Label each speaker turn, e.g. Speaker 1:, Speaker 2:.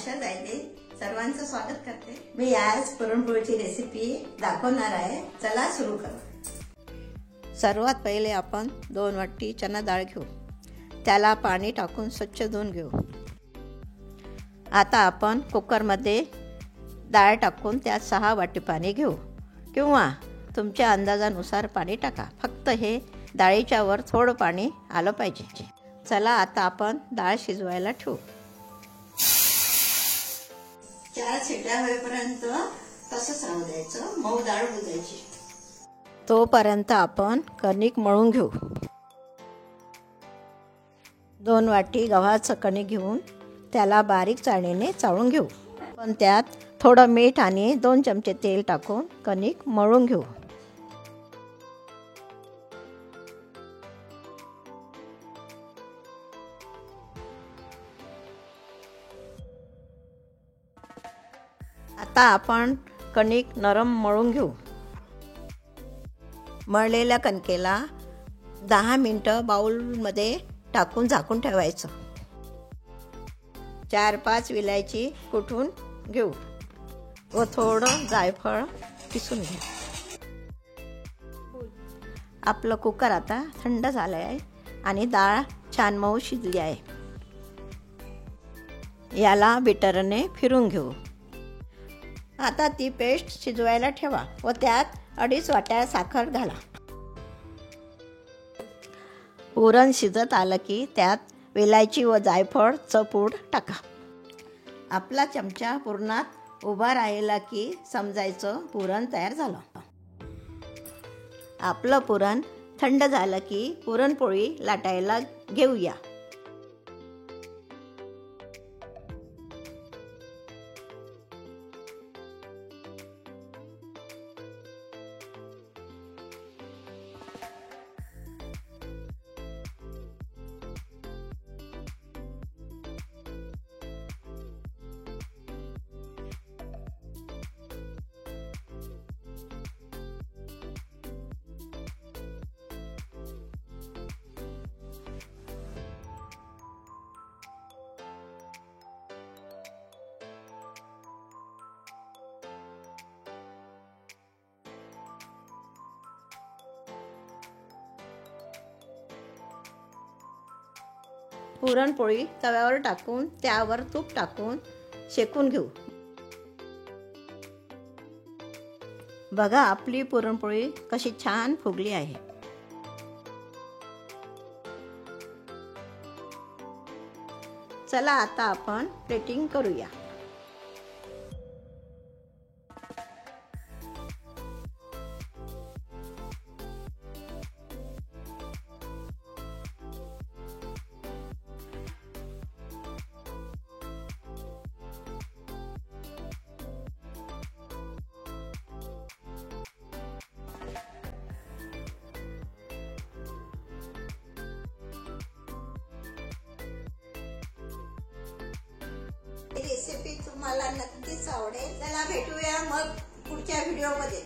Speaker 1: आशा जायदे सर्वांचं स्वागत करते। मी आज पुरणपोळीची रेसिपी दाखवणार आहे। चला सुरू करू। सर्वात पहिले आपण 2 वाटी चना डाळ घेऊ। त्याला पाणी टाकून स्वच्छ धुवून घेऊ। आता आपण कुकरमध्ये डाळ टाकून त्यात 6 वाटी पाणी घेऊ किंवा तुमच्या अंदाजानुसार पाणी टाका। फक्त हे डाळीच्या वर थोडं पाणी आलं पाहिजे। चला आता आपण डाळ शिजवायला ठेवू। 4 शिट्या होईपर्यंत तसंच राहू द्यायचं। मऊ डाळ भुजायची। तोपर्यंत आपण कणिक मळून घेऊ। 2 वाटी गव्हाचं कणिक घेऊन त्याला बारीक चाळणीने चाळून घेऊ। पण त्यात थोडं मीठ आणि 2 चमचे तेल टाकून कणिक मळून घेऊ। आता आपण कणिक नरम मळून घेऊ। मळलेल्या कणकेला 10 मिनिटं बाउलमध्ये टाकून झाकून ठेवायचं। 4-5 विलायची कुटून घेऊ व थोडं जायफळ किसून घेऊ। आपलं कुकर आता थंड झालं आहे आणि डाळ छान मऊ शिजली आहे। याला बीटरने फिरून घेऊ। आता ती पेस्ट शिजवायला ठेवा व त्यात 2.5 वाट्या साखर घाला। पुरण शिजत आलं की त्यात वेलायची व जायफळचं पूड टाका। आपला चमचा पुरणात उभा राहिला की समजायचं पुरण तयार झालं। आपलं पुरण थंड झालं की पुरणपोळी लाटायला घेऊया। पुरणपोळी तव्यावर टाकून त्यावर तूप टाकून शेकून घेऊ। बघा आपली पुरणपोळी कशी छान फुगली आहे। चला आता आपण प्लेटिंग करूया। रेसिपी तुम्हाला नक्कीच आवडेल। चला भेटूया मग पुढच्या व्हिडिओमध्ये।